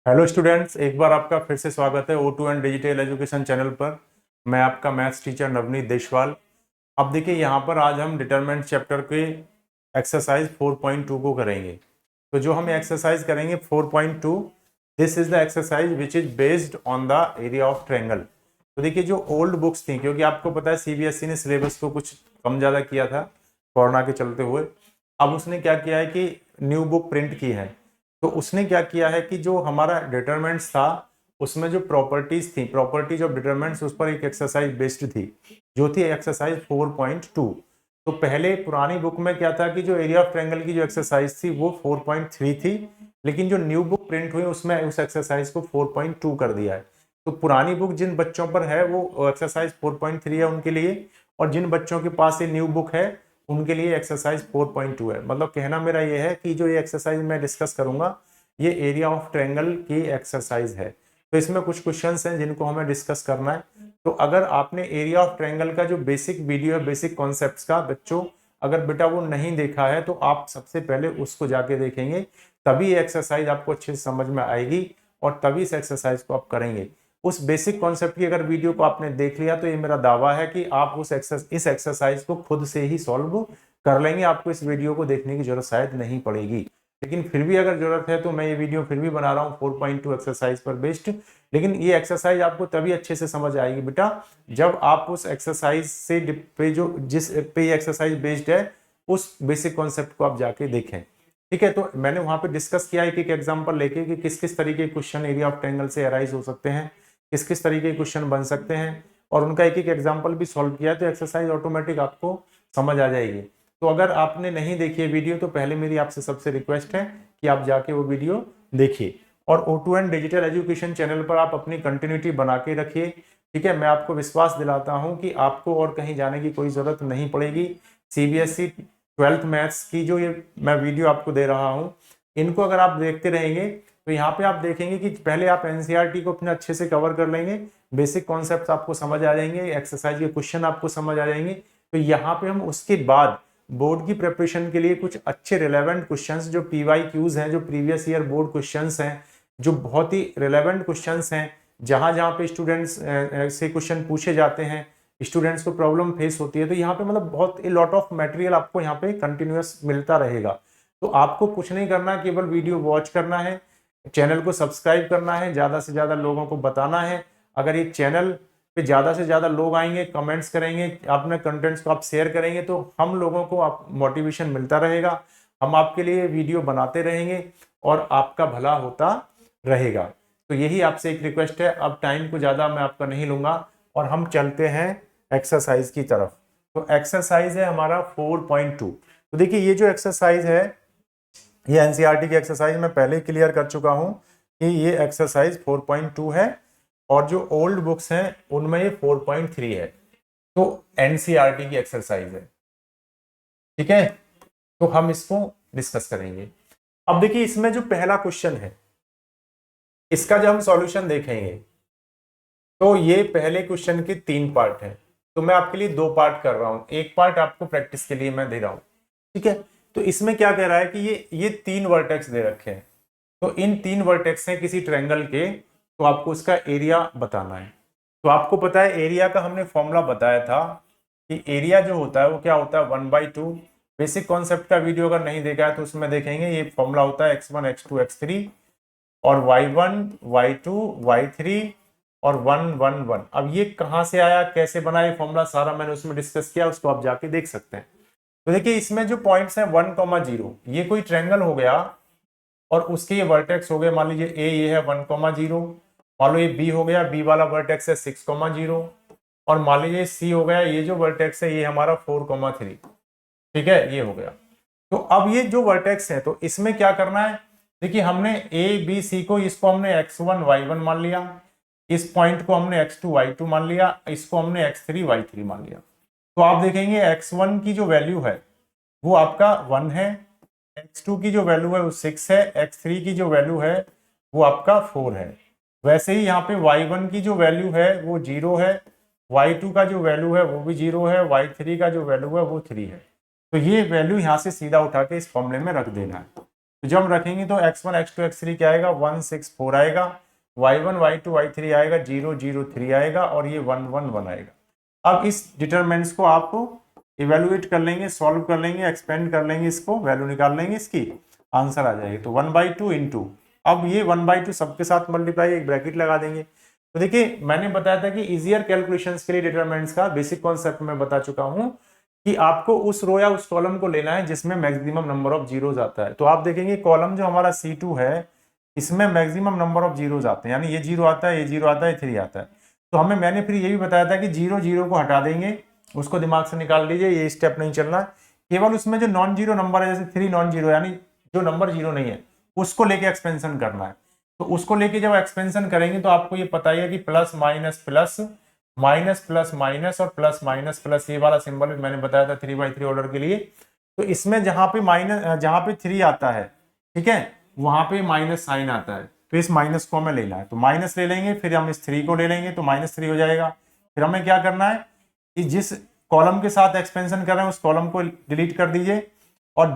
Hello students, एक बार आपका फिर से स्वागत है O2 and digital education channel पर। मैं आपका मैथ्स टीचर नवनीत देशवाल। अब देखिए, यहाँ पर आज हम डिटरमिनेंट चैप्टर के एक्सरसाइज 4.2 को करेंगे। तो जो हम एक्सरसाइज करेंगे 4.2, this is the exercise which is based on the area of triangle. तो देखिए, जो ओल्ड बुक्स थी, क्योंकि आपको पता है सीबीएसई ने सिलेबस को कुछ कम ज़्यादा किया था कोरोना के चलते हुए। अब उसने क्या किया है कि न्यू बुक प्रिंट की है। तो उसने क्या किया है कि जो हमारा डिटरमिनेंट्स था उसमें जो प्रॉपर्टीज थी, प्रॉपर्टीज ऑफ डिटरमिनेंट्स, उस पर एक एक्सरसाइज बेस्ड थी, जो थी एक्सरसाइज 4.2। तो पहले पुरानी बुक में क्या था कि जो एरिया ऑफ ट्रायंगल की जो एक्सरसाइज थी वो 4.3 थी, लेकिन जो न्यू बुक प्रिंट हुई उसमें उस एक्सरसाइज को 4.2 कर दिया है। तो पुरानी बुक जिन बच्चों पर है वो एक्सरसाइज 4.3 है उनके लिए, और जिन बच्चों के पास ये न्यू बुक है उनके लिए एक्सरसाइज 4.2 है। मतलब कहना मेरा ये है कि जो ये एक्सरसाइज मैं डिस्कस करूंगा ये एरिया ऑफ ट्रायंगल की एक्सरसाइज है। तो इसमें कुछ क्वेश्चंस हैं जिनको हमें डिस्कस करना है। तो अगर आपने एरिया ऑफ ट्रायंगल का जो बेसिक वीडियो है, बेसिक कॉन्सेप्ट्स का, बच्चों अगर बेटा वो नहीं देखा है तो आप सबसे पहले उसको जाके देखेंगे, तभी ये एक्सरसाइज आपको अच्छे से समझ में आएगी और तभी इस एक्सरसाइज को आप करेंगे। उस बेसिक कॉन्सेप्ट की अगर वीडियो को आपने देख लिया तो ये मेरा दावा है कि आप इस एक्सरसाइज को खुद से ही सॉल्व कर लेंगे। आपको इस वीडियो को देखने की जरूरत शायद नहीं पड़ेगी, लेकिन फिर भी अगर जरूरत है तो मैं ये वीडियो फिर भी बना रहा हूँ 4.2 एक्सरसाइज पर बेस्ड। लेकिन ये एक्सरसाइज आपको तभी अच्छे से समझ आएगी बेटा जब आप उस एक्सरसाइज से पे जो जिस पे ये एक्सरसाइज बेस्ड है उस बेसिक कॉन्सेप्ट को आप जाके देखें। ठीक है, तो मैंने वहां पे डिस्कस किया एक एक एग्जांपल लेके कि किस किस तरीके के क्वेश्चन एरिया ऑफ ट्रायंगल से अराइज हो सकते हैं, किस किस तरीके के क्वेश्चन बन सकते हैं, और उनका एक एक एग्जांपल भी सॉल्व किया, तो एक्सरसाइज ऑटोमेटिक आपको समझ आ जाएगी। तो अगर आपने नहीं देखी है वीडियो तो पहले मेरी आपसे सबसे रिक्वेस्ट है कि आप जाके वो वीडियो देखिए, और O2 and digital education channel पर आप अपनी कंटिन्यूटी बना के रखिए। ठीक है, मैं आपको विश्वास दिलाता हूं कि आपको और कहीं जाने की कोई जरूरत नहीं पड़ेगी। सीबीएसई 12th मैथ्स की जो ये मैं वीडियो आपको दे रहा हूं, इनको अगर आप देखते रहेंगे तो यहाँ पे आप देखेंगे कि पहले आप एनसीईआरटी को अपने अच्छे से कवर कर लेंगे, बेसिक कॉन्सेप्ट्स आपको समझ आ जाएंगे, एक्सरसाइज के क्वेश्चन आपको समझ आ जाएंगे। तो यहाँ पे हम उसके बाद बोर्ड की प्रिपरेशन के लिए कुछ अच्छे रिलेवेंट क्वेश्चंस जो PYQs हैं, जो प्रीवियस ईयर बोर्ड क्वेश्चंस हैं, जो बहुत ही रिलेवेंट क्वेश्चंस हैं, जहां जहां पे स्टूडेंट्स से क्वेश्चन पूछे जाते हैं, स्टूडेंट्स को प्रॉब्लम फेस होती है, तो यहाँ पे मतलब बहुत लॉट ऑफ मटेरियल आपको यहाँ पे कंटिन्यूअस मिलता रहेगा। तो आपको कुछ नहीं करना, केवल वीडियो वॉच करना है, चैनल को सब्सक्राइब करना है, ज्यादा से ज्यादा लोगों को बताना है। अगर ये चैनल पे ज्यादा से ज्यादा लोग आएंगे, कमेंट्स करेंगे, अपने कंटेंट्स को आप शेयर करेंगे, तो हम लोगों को आप मोटिवेशन मिलता रहेगा, हम आपके लिए वीडियो बनाते रहेंगे और आपका भला होता रहेगा। तो यही आपसे एक रिक्वेस्ट है। अब टाइम को ज्यादा मैं आपका नहीं लूंगा और हम चलते हैं एक्सरसाइज की तरफ। तो एक्सरसाइज है हमारा 4.2। तो देखिए, ये जो एक्सरसाइज है ये एनसीईआरटी की एक्सरसाइज मैं पहले क्लियर कर चुका हूं कि ये एक्सरसाइज 4.2 है, और जो ओल्ड बुक्स हैं उनमें ये 4.3 है। तो एनसीईआरटी की एक्सरसाइज है। ठीक है, तो हम इसको डिस्कस करेंगे। अब देखिए, इसमें जो पहला क्वेश्चन है इसका जब हम सॉल्यूशन देखेंगे तो ये पहले क्वेश्चन के 3 पार्ट हैं। तो मैं आपके लिए 2 पार्ट कर रहा हूं, एक पार्ट आपको प्रैक्टिस के लिए मैं दे रहा हूं। ठीक है, तो इसमें क्या कह रहा है कि ये 3 वर्टेक्स दे रखे हैं। तो इन 3 वर्टेक्स हैं किसी ट्रायंगल के, तो आपको उसका एरिया बताना है। तो आपको पता है एरिया का हमने फॉर्मूला बताया था कि एरिया जो होता है वो क्या होता है, 1/2। बेसिक कॉन्सेप्ट का वीडियो अगर नहीं देखा है तो उसमें देखेंगे, ये फॉर्मूला होता है x1 x2 x3 और y1 y2 y3 और 1 1 1। अब ये कहां से आया, कैसे बना, ये फॉर्मूला सारा मैंने उसमें डिस्कस किया, उसको आप जाके देख सकते हैं। तो देखिए, इसमें जो पॉइंट्स हैं 1,0, ये कोई ट्रायंगल हो गया और उसके ये वर्टेक्स हो गए, मान लीजिए ए ये है 1,0, मान लो ये बी हो गया, बी वाला वर्टेक्स है 6,0, और मान लीजिए सी हो गया, ये जो वर्टेक्स है ये हमारा 4,3। ठीक है, ये हो गया। तो अब ये जो वर्टेक्स है तो इसमें क्या करना है, देखिए हमने ए बी सी को, इसको हमने x1 y1 मान लिया, इस पॉइंट को हमने x2 y2 मान लिया, इसको हमने x3 y3 मान लिया। तो आप देखेंगे x1 की जो वैल्यू है वो आपका 1 है, x2 की जो वैल्यू है वो 6 है, x3 की जो वैल्यू है वो आपका 4 है। वैसे ही यहाँ पे y1 की जो वैल्यू है वो 0 है, y2 का जो वैल्यू है वो भी 0 है, y3 का जो वैल्यू है वो 3 है। तो ये वैल्यू यहाँ से सीधा उठा के इस फॉर्मूले में रख देना है। तो जब हम रखेंगे तो x1 x2 x3 क्या आएगा 1 6 4 आएगा, y1 y2 y3 आएगा 0 0 3 आएगा और ये 1 1 1 आएगा। अब इस डिटरमिनेंट्स को आप इवेलुएट कर लेंगे, सॉल्व कर लेंगे, एक्सपेंड कर लेंगे, इसको वैल्यू निकाल लेंगे, इसकी आंसर आ जाएगी। तो 1/2 इंटू, अब ये 1/2 सबके साथ मल्टीप्लाई, एक ब्रैकेट लगा देंगे। तो देखिए मैंने बताया था कि इजियर कैलकुलेशंस के लिए डिटरमिनेंट्स का बेसिक कॉन्सेप्ट मैं बता चुका हूं कि आपको उस रो या उस कॉलम को लेना है जिसमें मैक्सिमम नंबर ऑफ जीरोज आता है। तो आप देखेंगे कॉलम जो हमारा C2 है इसमें मैक्सिमम नंबर ऑफ जीरोज आते हैं, यानी ये 0 आता है, ये 0 आता है, 3 आता है। तो मैंने फिर ये भी बताया था कि 0 0 को हटा देंगे, उसको दिमाग से निकाल लीजिए, ये स्टेप नहीं चलना। केवल उसमें जो नॉन जीरो नंबर है, जैसे 3 नॉन जीरो, यानी जो नंबर जीरो नहीं है, उसको लेके एक्सपेंशन करना है। तो उसको लेके जब एक्सपेंशन करेंगे तो आपको ये पता ही है कि plus minus plus, minus plus minus और प्लस माइनस प्लस, ये वाला सिंबल मैंने बताया था 3/3 ऑर्डर के लिए। तो इसमें जहां पे 3 आता है, ठीक है, वहां पे माइनस साइन आता है, तो इस माइनस को हमें लेना है। तो माइनस ले लेंगे, फिर हम इस 3 को ले लेंगे तो -3 हो जाएगा। फिर हमें क्या करना है कि जिस कॉलम के साथ एक्सपेंशन कर रहे हैं उस कॉलम को डिलीट कर दीजिए, और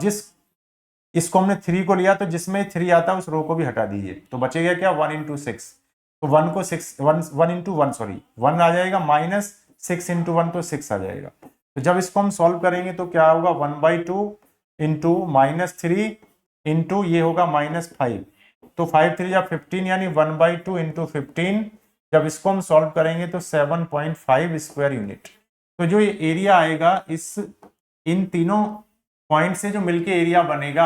इसको हमने 3 को लिया तो जिसमें 3 आता है उस रो को भी हटा दीजिए। तो बचेगा क्या 1 × 6, तो 1 को 6 1 × 1 सॉरी 1 आ जाएगा, माइनस 6 × 1 तो 6 आ जाएगा। तो जब इसको हम सॉल्व करेंगे तो क्या होगा 1/2 इंटू -3 इंटू ये होगा -5, तो 5 3 या 15 यानी 1/2 इंटू 15। जब इसको हम सॉल्व करेंगे तो 7.5 स्क्वायर यूनिट। तो जो ये एरिया आएगा इन तीनों पॉइंट से जो मिलके एरिया बनेगा,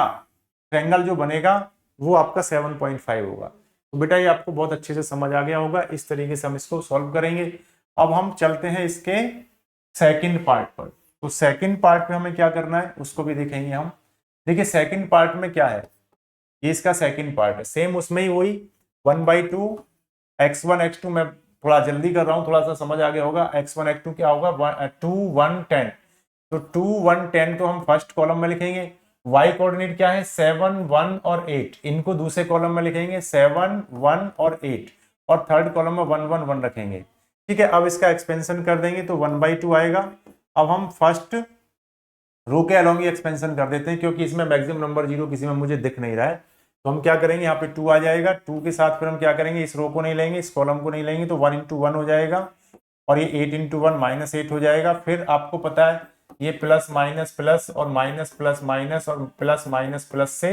ट्रायंगल जो बनेगा वो आपका 7.5 होगा। तो बेटा ये आपको बहुत अच्छे से समझ आ गया होगा, इस तरीके से हम इसको सॉल्व करेंगे। अब हम चलते हैं इसके सेकंड पार्ट पर। तो सेकंड पार्ट में हमें क्या करना है उसको भी देखेंगे हम। देखिए सेकंड पार्ट में क्या है, ये इसका सेकंड पार्ट है, सेम उसमें ही वही 1/2 x1 x2, मैं थोड़ा जल्दी कर रहा हूं, थोड़ा सा समझ आ गया होगा। x1 x2 क्या होगा 2 1 10, तो 2 1 10 तो हम फर्स्ट कॉलम में लिखेंगे। y कोऑर्डिनेट क्या है 7 1 और 8, इनको दूसरे कॉलम में लिखेंगे 7 1 और 8, और थर्ड कॉलम में 1 1 1 रखेंगे। ठीक है, अब इसका एक्सपेंशन कर देंगे तो 1/2 आएगा। अब हम फर्स्ट रो के अलोंग ही एक्सपेंशन कर देते हैं, क्योंकि इसमें मैक्सिमम नंबर 0 किसी में मुझे दिख नहीं रहा है। तो हम क्या करेंगे, यहाँ पे 2 आ जाएगा, 2 के साथ फिर हम क्या करेंगे, इस रो को नहीं लेंगे, इस कॉलम को नहीं लेंगे, तो 1 × 1 हो जाएगा, और ये 8 × 1 -8 हो जाएगा। फिर आपको पता है ये प्लस माइनस प्लस और माइनस प्लस माइनस और प्लस माइनस प्लस से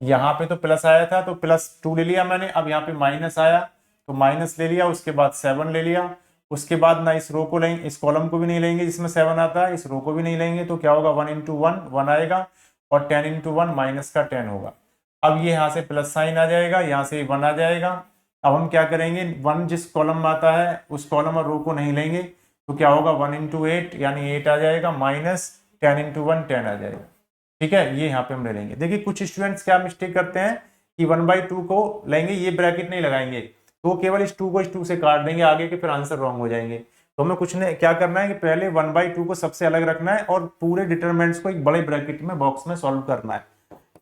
यहाँ पे तो प्लस आया था तो +2 ले लिया मैंने। अब यहाँ पे माइनस आया तो माइनस ले लिया, उसके बाद 7 ले लिया, उसके बाद ना इस रो को लेंगे, इस कॉलम को भी नहीं लेंगे जिसमें 7 आता है, इस रो को भी नहीं लेंगे, तो क्या होगा 1 × 1 1 आएगा, और 10 × 1 माइनस का 10 होगा। अब ये यहाँ से प्लस साइन आ जाएगा, यहाँ से 1 आ जाएगा। अब हम क्या करेंगे, 1 जिस कॉलम में आता है उस कॉलम और रो को नहीं लेंगे, तो क्या होगा 1 × 8 यानी 8 आ जाएगा, माइनस 10 × 1 10 आ जाएगा। ठीक है, ये यहाँ पे हम ले लेंगे। देखिए कुछ स्टूडेंट्स क्या मिस्टेक करते हैं कि 1/2 को लेंगे, ये ब्रैकेट नहीं लगाएंगे, तो केवल इस 2 को इस 2 से काट देंगे आगे के, फिर आंसर रॉन्ग हो जाएंगे। तो हमें कुछ नहीं, क्या करना है कि पहले 1/2 को सबसे अलग रखना है और पूरे डिटरमिनेंट्स को एक बड़े ब्रैकेट में बॉक्स में सॉल्व करना है।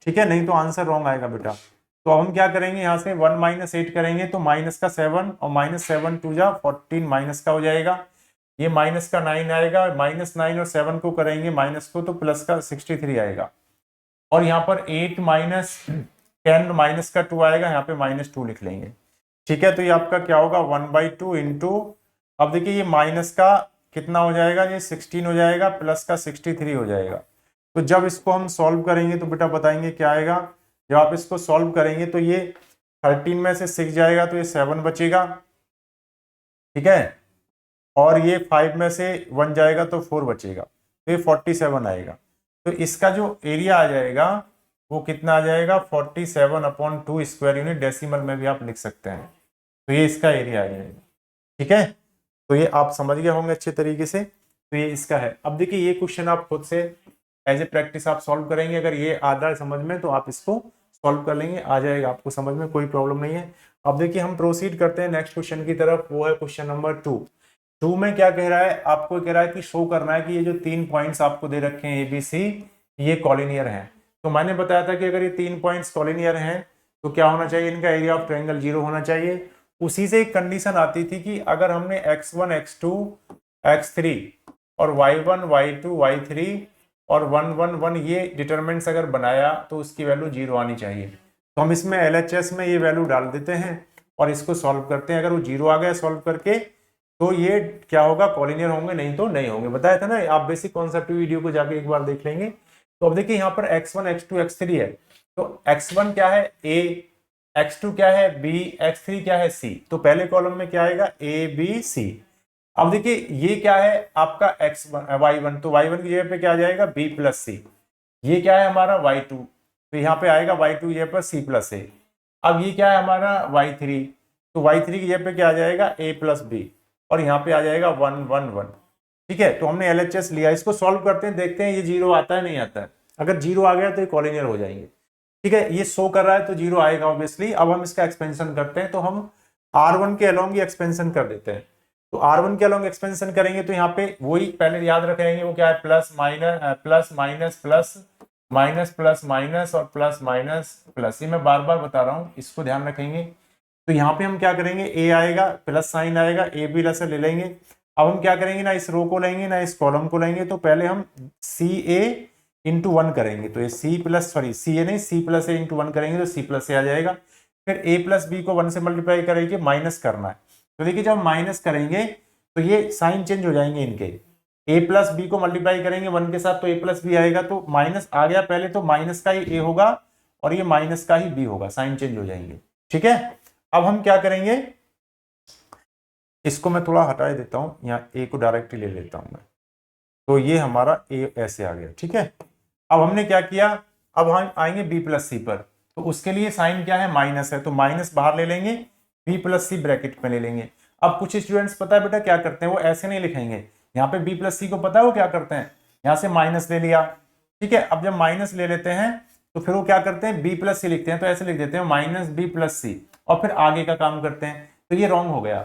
ठीक है, नहीं तो आंसर रॉन्ग आएगा बेटा। तो हम क्या करेंगे, यहाँ से 1 - 8 करेंगे तो माइनस का 7 और -7 2 जा 14 माइनस का हो जाएगा, ये माइनस का 9 आएगा, -9 और 7 को करेंगे माइनस को तो प्लस का 63 आएगा, और यहाँ पर 8 - 10 माइनस का 2 आएगा, यहाँ पे -2 लिख लेंगे। ठीक है, तो ये आपका क्या होगा 1/2 इंटू, अब देखिए ये माइनस का कितना हो जाएगा, ये 16 हो जाएगा, प्लस का 63 हो जाएगा। तो जब इसको हम सॉल्व करेंगे तो बेटा बताएंगे क्या आएगा। जब आप इसको सॉल्व करेंगे तो ये 13 में से 6 जाएगा तो ये 7 बचेगा, ठीक है, और ये 5 में से 1 जाएगा तो 4 बचेगा, तो ये 47 आएगा। तो इसका जो एरिया आ जाएगा वो कितना आ जाएगा 47/2 स्क्वायर यूनिट, डेसिमल में भी आप लिख सकते हैं। तो ये इसका एरिया आ जाएगा। ठीक है, तो ये आप समझ गए होंगे अच्छे तरीके से। तो ये इसका है। अब देखिए ये क्वेश्चन आप खुद से एज ए प्रैक्टिस आप सॉल्व करेंगे, अगर ये आ रहा है समझ में तो आप इसको सॉल्व कर लेंगे, आ जाएगा आपको समझ में, कोई प्रॉब्लम नहीं है। अब देखिए हम प्रोसीड करते हैं नेक्स्ट क्वेश्चन की तरफ, वो है क्वेश्चन नंबर 2 में क्या कह रहा है, आपको कह रहा है कि शो करना है कि ये जो 3 पॉइंट्स आपको दे रखे हैं ABC, ये कॉलिनियर हैं। तो मैंने बताया था कि अगर ये 3 पॉइंट्स कॉलिनियर हैं तो क्या होना चाहिए, इनका एरिया ऑफ ट्रायंगल 0 होना चाहिए। उसी से एक कंडीशन आती थी कि अगर हमने x1 x2 x3 और y1 y2 y3 और 1 1 1 ये डिटरमिनेंट्स अगर बनाया तो उसकी वैल्यू 0 आनी चाहिए। तो हम इसमें LHS में ये वैल्यू डाल देते हैं और इसको सॉल्व करते हैं। अगर वो 0 आ गया सॉल्व करके तो ये क्या होगा, कॉलिनियर होंगे, नहीं तो नहीं होंगे। बताया था ना, आप बेसिक कॉन्सेप्ट वीडियो को जाके एक बार देख लेंगे। तो अब देखिए यहाँ पर x1 x2 x3 है। तो x1 क्या है a, x2 क्या है b, x3 क्या है c। तो पहले कॉलम में क्या आएगा a b c। अब देखिए ये क्या है आपका y1, तो y1 की जगह पे क्या आ जाएगा b प्लस सी। ये क्या है हमारा y2, तो यहाँ पे आएगा y2 की जगह पर c प्लस ए। अब ये क्या है हमारा y3, तो y3 की जगह पे क्या आ जाएगा a प्लस बी, और यहाँ पे आ जाएगा 1 1 1। ठीक है, तो हमने LHS लिया, इसको सॉल्व करते हैं, देखते हैं ये 0 आता है नहीं आता है। अगर 0 आ गया तो ये कॉलिनियर हो जाएंगे। ठीक है, ये शो कर रहा है तो 0 आएगा ऑब्वियसली। अब हम इसका एक्सपेंशन करते हैं, तो हम R1 के अलोंग ही एक्सपेंशन कर देते हैं। तो R1 के अलोंग एक्सपेंशन करेंगे तो यहाँ पे वही पहले याद रखेंगे, वो क्या है plus minus plus minus plus minus plus minus और प्लस माइनस प्लस। ये मैं बार बार बता रहा हूँ, इसको ध्यान रखेंगे। तो यहाँ पे हम क्या करेंगे, a आएगा प्लस साइन आएगा, a भी लस ले लेंगे। अब हम क्या करेंगे, ना इस रो को लेंगे ना इस कॉलम को लेंगे। तो पहले हम CA इंटू 1 करेंगे, तो ये CA नहीं C प्लस ए इंटू 1 करेंगे तो C प्लस ए आ जाएगा। फिर a प्लस बी को 1 से मल्टीप्लाई करेंगे, माइनस करना है। तो देखिए जब माइनस करेंगे तो ये साइन चेंज हो जाएंगे इनके। a प्लस बी को मल्टीप्लाई करेंगे 1 के साथ तो a प्लस बी आएगा, तो माइनस आ गया पहले, तो माइनस का ही a होगा और ये माइनस का ही b होगा, साइन चेंज हो जाएंगे। ठीक है, अब हम क्या करेंगे, इसको मैं थोड़ा हटा देता हूं, यहाँ a को डायरेक्टली ले लेता हूं मैं। तो ये हमारा a ऐसे आ गया। ठीक है, अब हमने क्या किया, अब हम आएंगे b प्लस सी पर। तो उसके लिए साइन क्या है, माइनस है, तो माइनस बाहर ले लेंगे, b प्लस सी ब्रैकेट में ले लेंगे। अब कुछ स्टूडेंट्स पता है बेटा क्या करते हैं, वो ऐसे नहीं लिखेंगे। यहाँ पे b प्लस सी को पता है वो क्या करते हैं, यहाँ से माइनस ले लिया। ठीक है, अब जब माइनस ले लेते हैं तो फिर वो क्या करते हैं, b प्लस सी लिखते हैं। तो ऐसे लिख देते हैं माइनस b प्लस सी, और फिर आगे का काम करते हैं। तो ये रॉन्ग हो गया,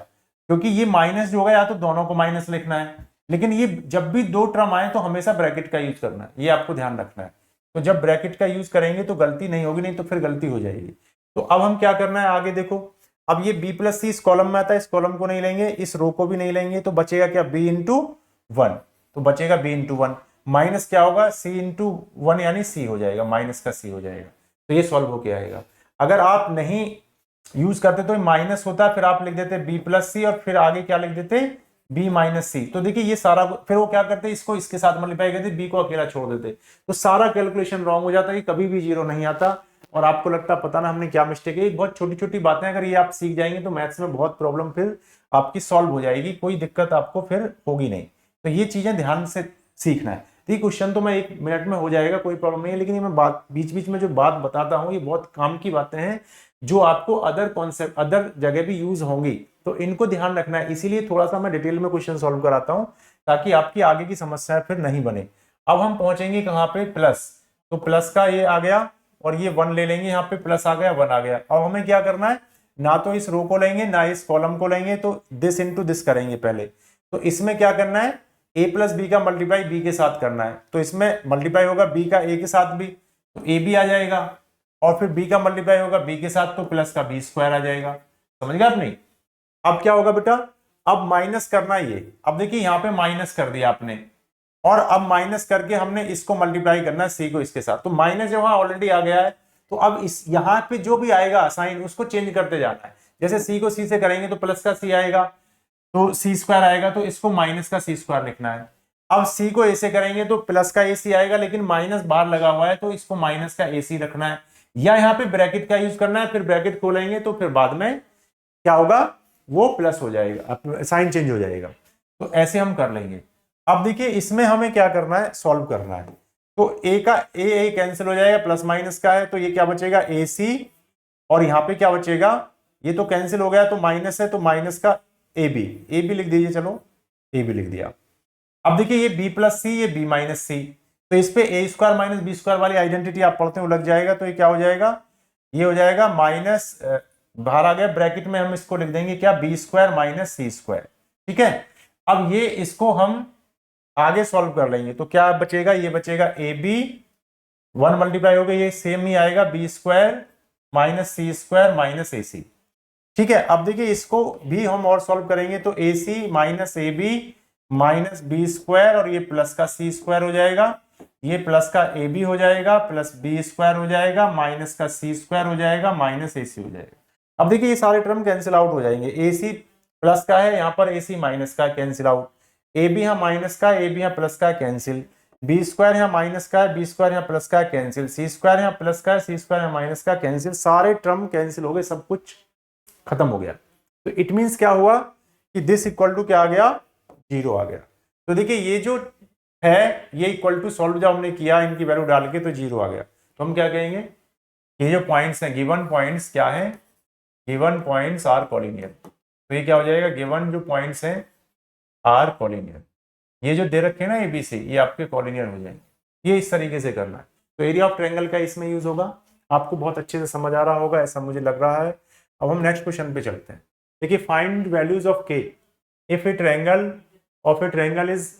क्योंकि ये माइनस जो होगा या तो दोनों को माइनस लिखना है, लेकिन ये जब भी दो टर्म आए तो हमेशा ब्रैकेट का यूज करना है, ये आपको ध्यान रखना है। तो जब ब्रैकेट का यूज करेंगे तो गलती नहीं होगी, नहीं तो फिर गलती हो जाएगी। तो अब हम क्या करना है आगे देखो, अब ये b प्लस सी इस कॉलम में आता है, इस कॉलम को नहीं लेंगे, इस रो को भी नहीं लेंगे, तो बचेगा क्या, b इंटू 1। तो बचेगा b इंटू 1, माइनस क्या होगा, c इंटू 1 यानी c हो जाएगा, माइनस का c हो जाएगा। तो ये सॉल्व होके आएगा। अगर आप नहीं यूज करते तो माइनस होता, फिर आप लिख देते b प्लस सी और फिर आगे क्या लिख देते b माइनस सी। तो देखिए ये सारा, फिर वो क्या करते, इसको इसके साथ मल्टीप्लाई करते, b को अकेला छोड़ देते, तो सारा कैलकुलेशन रॉन्ग हो जाता है, कभी भी 0 नहीं आता। और आपको लगता पता ना हमने क्या मिस्टेक है। बहुत छोटी छोटी बातें अगर ये आप सीख जाएंगे तो मैथ्स में बहुत प्रॉब्लम फिर आपकी सॉल्व हो जाएगी, कोई दिक्कत आपको फिर होगी नहीं। तो ये चीजें ध्यान से सीखना है। तो ये क्वेश्चन तो मैं 1 मिनट में हो जाएगा, कोई प्रॉब्लम नहीं है, लेकिन ये मैं बात बीच बीच में जो बात बताता हूँ ये बहुत काम की बातें हैं, जो आपको अदर कॉन्सेप्ट अदर जगह भी यूज होंगी, तो इनको ध्यान रखना है। इसीलिए थोड़ा सा मैं डिटेल में क्वेश्चन सॉल्व कराता हूं, ताकि आपकी आगे की समस्या फिर नहीं बने। अब हम पहुंचेंगे कहां पे, प्लस। तो प्लस का ये आ गया और ये 1 ले लेंगे, यहाँ पे प्लस आ गया 1 आ गया। अब हमें क्या करना है, ना तो इस रो को लेंगे ना इस कॉलम को लेंगे, तो दिस इंटू दिस करेंगे पहले। तो इसमें क्या करना है, a प्लस बी का मल्टीप्लाई b के साथ करना है। तो इसमें मल्टीप्लाई होगा b का a के साथ भी, तो a भी आ जाएगा, और फिर b का मल्टीप्लाई होगा b के साथ, तो प्लस का b स्क्वायर आ जाएगा। समझ गए आपने। अब क्या होगा बेटा, अब माइनस करना है ये। अब देखिए यहाँ पे माइनस कर दिया आपने, और अब माइनस करके हमने इसको मल्टीप्लाई करना है c को इसके साथ। तो माइनस जो वहां ऑलरेडी आ गया है, तो अब इस यहाँ पे जो भी आएगा साइन उसको चेंज करते जाना है। जैसे c को c से करेंगे तो प्लस का c आएगा, तो c स्क्वायर आएगा, तो इसको माइनस का c स्क्वायर लिखना है। अब c को a से करेंगे तो प्लस का ac आएगा, लेकिन माइनस बाहर लगा हुआ है, तो इसको माइनस का ac रखना है, या यहाँ पे ब्रैकेट का यूज करना है। फिर ब्रैकेट खोलेंगे तो फिर बाद में क्या होगा, वो प्लस हो जाएगा, साइन चेंज हो जाएगा। तो ऐसे हम कर लेंगे। अब देखिए इसमें हमें क्या करना है, सॉल्व करना है। तो a का a कैंसिल हो जाएगा, प्लस माइनस का है, तो ये क्या बचेगा ac, और यहाँ पे क्या बचेगा, ये तो कैंसिल हो गया, तो माइनस है, तो माइनस का ab लिख दीजिए, चलो ab लिख दिया। अब देखिए ये b प्लस सी, ये b माइनस सी, तो इस पे a square minus B square वाली आइडेंटिटी आप पढ़ते हो लग जाएगा। तो ये क्या हो जाएगा, ये हो जाएगा माइनस, बाहर आ गया, ब्रैकेट में हम इसको लिख देंगे क्या, b स्क्वायर माइनस सी स्क्वायर। ठीक है, अब ये इसको हम आगे सॉल्व कर लेंगे, तो क्या बचेगा, ये बचेगा ab 1 मल्टीप्लाई हो गया, ये सेम ही आएगा b स्क्वायर माइनस सी स्क्वायर माइनस ac। ठीक है, अब देखिए इसको भी हम और सॉल्व करेंगे, तो ac minus ab minus B square, और ये प्लस का सी स्क्वायर हो जाएगा। ये प्लस का ए बी हो जाएगा, प्लस बी स्क्वायर हो जाएगा, माइनस का सी स्क्वायर हो जाएगा, माइनस ए सी हो जाएगा। अब देखिए ये सारे टर्म कैंसिल आउट हो जाएंगे, ए सी प्लस का है, यहाँ पर ए सी माइनस का, कैंसिल आउट। ए बी यहाँ माइनस का, ए बी यहाँ प्लस का, कैंसिल। बी स्क्वायर यहाँ माइनस का है, बी स्क्वायर यहाँ प्लस का है, कैंसिल। सी स्क्वायर यहाँ प्लस का है, सी स्क्वायर यहाँ माइनस का, कैंसिल। सारे टर्म कैंसिल हो गए, सब कुछ खत्म हो गया। तो इट मीन्स क्या हुआ कि दिस इक्वल टू क्या आ गया, जीरो आ गया। तो देखिए ये जो है ये इक्वल टू सॉल्व जब हमने किया इनकी वैल्यू डाल के तो जीरो आ गया। तो हम क्या कहेंगे, ये जो पॉइंट्स हैं, गिवन पॉइंट्स क्या है, गिवन पॉइंट्स आर कॉलिनियर। तो ये क्या हो जाएगा, गिवन जो पॉइंट्स हैं आर कॉलिनियर। ये जो दे रखे हैं ना एबीसी, ये आपके कॉलिनियर हो जाएंगे। ये इस तरीके से करना है। तो एरिया ऑफ ट्रायंगल का इसमें यूज होगा। आपको बहुत अच्छे से समझ आ रहा होगा ऐसा मुझे लग रहा है। अब हम नेक्स्ट क्वेश्चन पे चलते हैं। देखिए find values of K if a triangle of a triangle is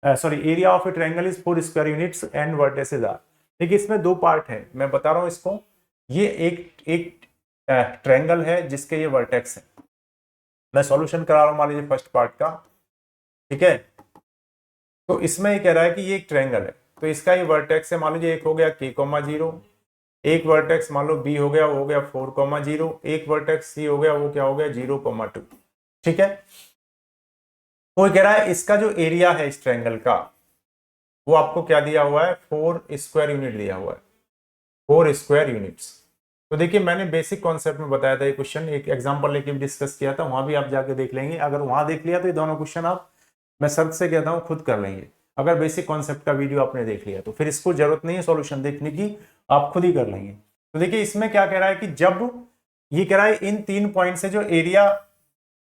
area of a triangle is 4 square units and vertices are. देखिए इसमें दो पार्ट है, मैं बता रहा हूँ इसको। ये एक ट्रायंगल है जिसके ये वर्टेक्स है। मैं सॉल्यूशन करा रहा हूँ मान लीजिए फर्स्ट पार्ट का, ठीक है। तो इसमें ये कह रहा है कि ये एक ट्रायंगल है, तो इसका ये वर्टेक्स है, मान लीजिए एक हो गया k, 0, एक वर्टेक्स मान लो b हो गया, वो हो गया 4, 0, एक वर्टेक्स c हो गया, वो क्या हो गया 0, 2, ठीक है। वो कह रहा है इसका जो एरिया है इस ट्रायंगल का वो आपको क्या दिया हुआ है, 4 स्क्वायर यूनिट दिया हुआ है, 4 स्क्वायर यूनिट्स। तो देखिए मैंने बेसिक कॉन्सेप्ट में बताया था ये क्वेश्चन, एक एग्जांपल लेके भी डिस्कस किया था, वहां भी आप जाके देख लेंगे। अगर वहां देख लिया तो ये दोनों क्वेश्चन आप, मैं शर्त से कहता हूँ, खुद कर लेंगे। अगर बेसिक कॉन्सेप्ट का वीडियो आपने देख लिया तो फिर इसको जरूरत नहीं है सॉल्यूशन देखने की, आप खुद ही कर लेंगे। तो देखिए इसमें क्या कह रहा है कि जब ये कह रहा है इन 3 पॉइंट से जो एरिया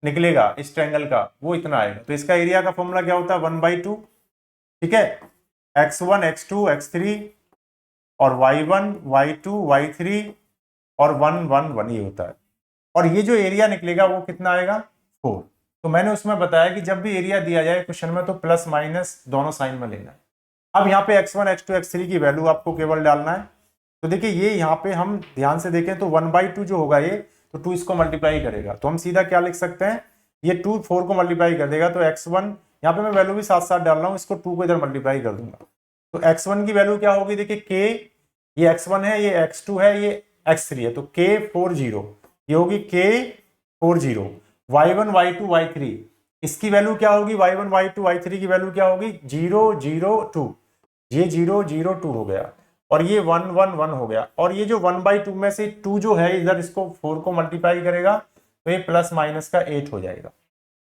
निकलेगा इस ट्रायंगल का वो इतना आएगा। तो इसका एरिया का फॉर्मूला क्या होता है, 1/2, ठीक है। x1 x2 x3 और y1 y2 y3 और 1 1 1 ये होता है। और ये जो एरिया निकलेगा वो कितना आएगा, 4। तो मैंने उसमें बताया कि जब भी एरिया दिया जाए क्वेश्चन में तो प्लस माइनस दोनों साइन में लेना है। अब यहाँ पे x1 x2 x3 की वैल्यू आपको केवल डालना है। तो देखिए ये यहाँ पे हम ध्यान से देखें तो 1/2 जो होगा ये, तो 2 इसको मल्टीप्लाई करेगा, तो हम सीधा क्या लिख सकते हैं, ये 2 4 को मल्टीप्लाई कर देगा। तो x1 यहाँ पे मैं वैल्यू भी साथ साथ डाल रहा हूँ, इसको 2 को इधर मल्टीप्लाई कर दूंगा। तो x1 की वैल्यू क्या होगी, देखिए k, ये x1 है, ये x2 है, ये x3 है, तो k 40, ये होगी k 40। y1 y2 y3 इसकी वैल्यू क्या होगी, y1 y2 y3 की वैल्यू क्या होगी, 0 0 2, ये 0 0 2 हो गया, और ये 1 1 1 हो गया। और ये जो 1/2 में से 2 जो है इधर इसको 4 को मल्टीप्लाई करेगा तो ये प्लस माइनस का 8 हो जाएगा।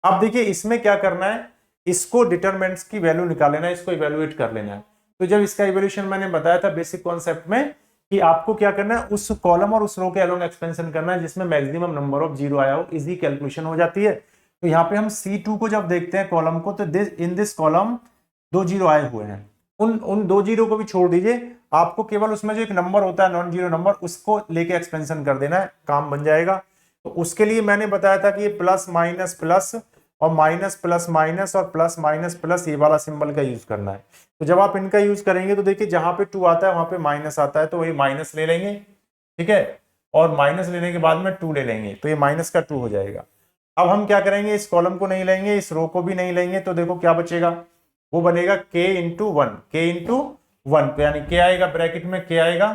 अब देखिए इसमें क्या करना है, इसको डिटरमिनेंट्स की वैल्यू निकाल लेना है, इसको इवेल्युएट कर लेना है। तो जब इसका इवोल्यूशन मैंने बताया था बेसिक कॉन्सेप्ट में कि आपको क्या करना है, उस कॉलम और उस रो के अलोंग एक्सपेंशन करना है जिसमें मैक्सिमम नंबर ऑफ जीरो आया हो, इजी कैलकुलेशन हो जाती है। तो यहाँ पे हम C2 को जब देखते हैं कॉलम को, तो इन दिस कॉलम 2 जीरो आए हुए हैं। उन 2 जीरो को भी छोड़ दीजिए, आपको केवल उसमें जो एक नंबर होता है नॉन जीरो नंबर, उसको लेके एक्सपेंशन कर देना है, काम बन जाएगा। तो उसके लिए मैंने बताया था कि ये प्लस माइनस प्लस और माइनस प्लस माइनस और प्लस माइनस प्लस ये वाला सिंबल का यूज करना है। तो जब आप इनका यूज करेंगे तो देखिए जहां पे 2 आता है वहां पे माइनस आता है, तो वही माइनस ले लेंगे, ठीक है। और माइनस लेने के बाद में 2 ले लेंगे, तो ये माइनस का 2 हो जाएगा। अब हम क्या करेंगे, इस कॉलम को नहीं लेंगे, इस रो को भी नहीं लेंगे, तो देखो क्या बचेगा, वो बनेगा k इंटू 1, k इंटू 1, तो यानी k आएगा ब्रैकेट में, k आएगा,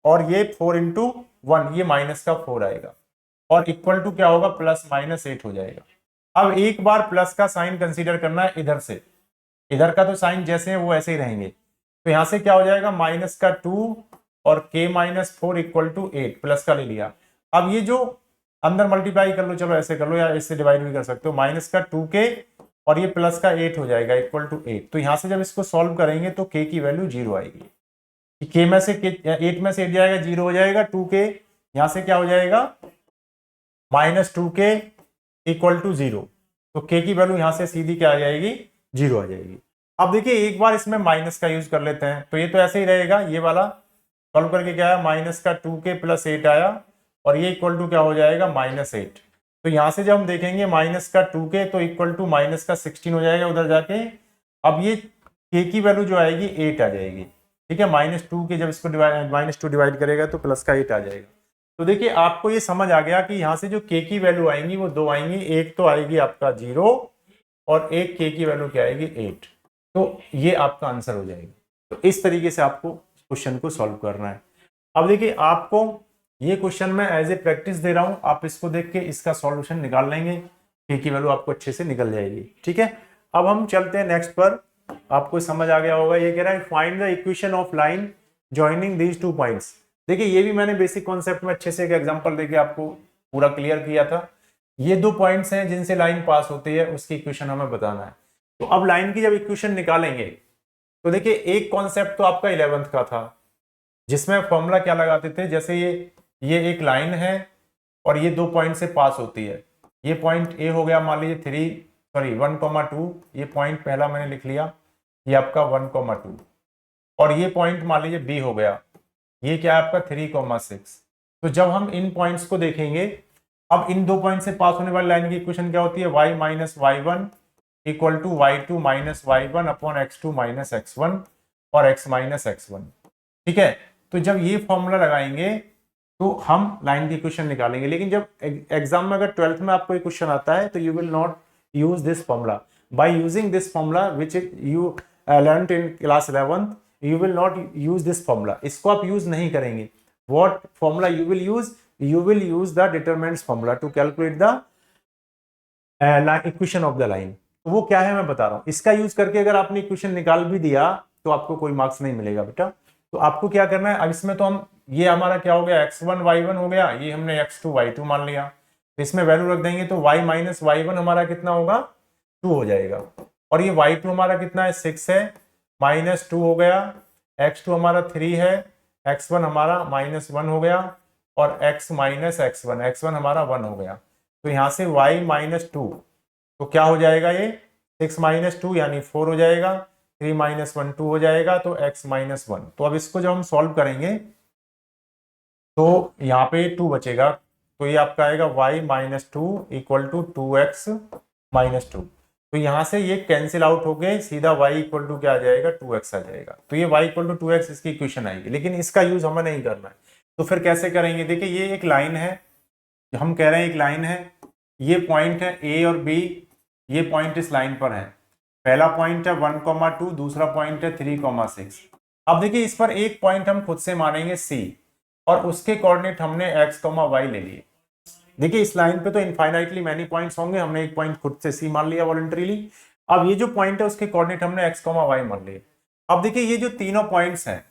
और ये 4 इंटू 1, ये माइनस का 4 आएगा, और इक्वल टू क्या होगा, प्लस माइनस 8 हो जाएगा। अब एक बार प्लस का साइन कंसीडर करना है इधर से, इधर का तो साइन जैसे हैं वो ऐसे ही रहेंगे। तो यहां से क्या हो जाएगा, माइनस का 2 और k माइनस 4 इक्वल टू 8, प्लस का ले लिया। अब ये जो अंदर मल्टीप्लाई कर लो, चलो ऐसे कर लो या इससे डिवाइड भी कर सकते हो, माइनस का 2k और ये प्लस का 8 हो जाएगा इक्वल टू 8। तो यहां से जब इसको सॉल्व करेंगे तो k की वैल्यू 0 आएगी, k में से 8 में से 8 जाएगा 0 हो जाएगा, 2k यहां से क्या हो जाएगा, माइनस 2k इक्वल टू 0। तो k की वैल्यू यहां से सीधी क्या आ जाएगी, 0 आ जाएगी। अब देखिए एक बार इसमें माइनस का यूज कर लेते हैं, तो ये तो ऐसे ही रहेगा, ये वाला सॉल्व करके क्या आया, माइनस का 2k प्लस 8 आया, और ये इक्वल टू क्या हो जाएगा, माइनस 8। तो यहां से जब हम देखेंगे माइनस का 2k तो इक्वल टू माइनस का 16 हो जाएगा उधर जाके। अब ये k की वैल्यू जो आएगी 8 आ जाएगी, ठीक है। -2 के जब इसको -2 डिवाइड करेगा तो प्लस का 8 आ जाएगा। तो देखिए आपको ये समझ आ गया कि यहाँ से जो k की वैल्यू आएंगी वो 2 आएंगी, एक तो आएगी आपका 0 और एक k की वैल्यू क्या आएगी 8। तो ये आपका आंसर हो जाएगी। तो इस तरीके से आपको क्वेश्चन को सॉल्व करना है। अब देखिए आपको ये क्वेश्चन मैं एज ए प्रैक्टिस दे रहा हूं, आप इसको देख के इसका सॉल्यूशन निकाल लेंगे, के की वैल्यू आपको अच्छे से निकल जाएगी। ठीक है, अब हम चलते हैं नेक्स्ट पर। आपको समझ आ गया होगा, ये कह रहा है find the equation of line joining these 2 points. देखिए ये भी मैंने बेसिक कॉन्सेप्ट में अच्छे से एक एग्जांपल देके आपको पूरा क्लियर किया था। ये 2 पॉइंट्स हैं जिनसे लाइन पास होती है, उसकी इक्वेशन हमें बताना है। तो अब लाइन की जब इक्वेशन निकालेंगे तो देखिए एक कॉन्सेप्ट तो आपका 11th का था, जिसमें फॉर्मूला क्या लगाते थे, जैसे ये एक लाइन है और ये 2 पॉइंट से पास होती है। ये पॉइंट ए हो गया मान लीजिए 1,2, ये पॉइंट पहला मैंने लिख लिया, ये आपका 1,2, और ये पॉइंट मान लीजिए बी हो गया, ये क्या है आपका 3,6। तो जब हम इन पॉइंट्स को देखेंगे, अब इन 2 पॉइंट से पास होने वाली लाइन की इक्वेशन क्या होती है, y minus y1 equal to y2 minus y1 upon x2 minus x1 और x माइनस x1। ठीक है, तो जब ये फॉर्मूला लगाएंगे तो हम लाइन की इक्वेशन निकालेंगे। लेकिन जब एग्जाम में अगर 12th में आपको क्वेश्चन आता है तो you will not use this formula. By using this formula which you learned in class 11th, you will not use this formula. इसको आप यूज नहीं करेंगे। What formula you will use, you will use the determinants formula to calculate the equation of the line। तो वो क्या है मैं बता रहा हूं, इसका यूज करके अगर आपने इक्वेशन निकाल भी दिया तो आपको कोई मार्क्स नहीं मिलेगा बेटा। तो आपको क्या करना है, अब इसमें तो हम ये हमारा क्या हो गया x1 y1 हो गया, ये हमने x2 y2 मान लिया, तो इसमें वैल्यू रख देंगे तो y माइनस y1 हमारा कितना होगा 2 हो जाएगा, और ये y2 हमारा कितना है 6 है, माइनस 2 हो गया, x2 हमारा 3 है, x1 हमारा माइनस 1 हो गया, और x माइनस x1 हमारा 1 हो गया। तो यहां से y माइनस 2, तो क्या हो जाएगा, ये 6 माइनस 2 यानी 4 हो जाएगा, 3 माइनस 1 2 हो जाएगा, तो x माइनस 1। तो अब इसको जब हम सॉल्व करेंगे तो यहाँ पे 2 बचेगा, तो ये आपका आएगा y minus 2 equal to 2x minus 2। तो यहाँ से ये कैंसिल आउट हो गए, सीधा y इक्वल टू क्या आ जाएगा 2x आ जाएगा। तो ये y इक्वल टू 2x इसकी इक्वेशन आएगी, लेकिन इसका यूज हमें नहीं करना है। तो फिर कैसे करेंगे, देखिए ये एक लाइन है, हम कह रहे हैं एक लाइन है, ये पॉइंट है ए और बी, ये पॉइंट इस लाइन पर है। पहला पॉइंट है 1,2, दूसरा पॉइंट है 3,6। अब देखिए इस पर एक पॉइंट हम खुद से मानेंगे सी, और उसके कोऑर्डिनेट हमने x, y ले लिए। देखिए इस लाइन पे तो इनफाइनाइटली मैनी पॉइंट्स होंगे, हमने एक पॉइंट खुद से सी मान लिया वॉलंटरीली। अब ये जो पॉइंट है उसके कोऑर्डिनेट हमने x, y मान लिए। अब देखिए ये जो तीनों पॉइंट्स हैं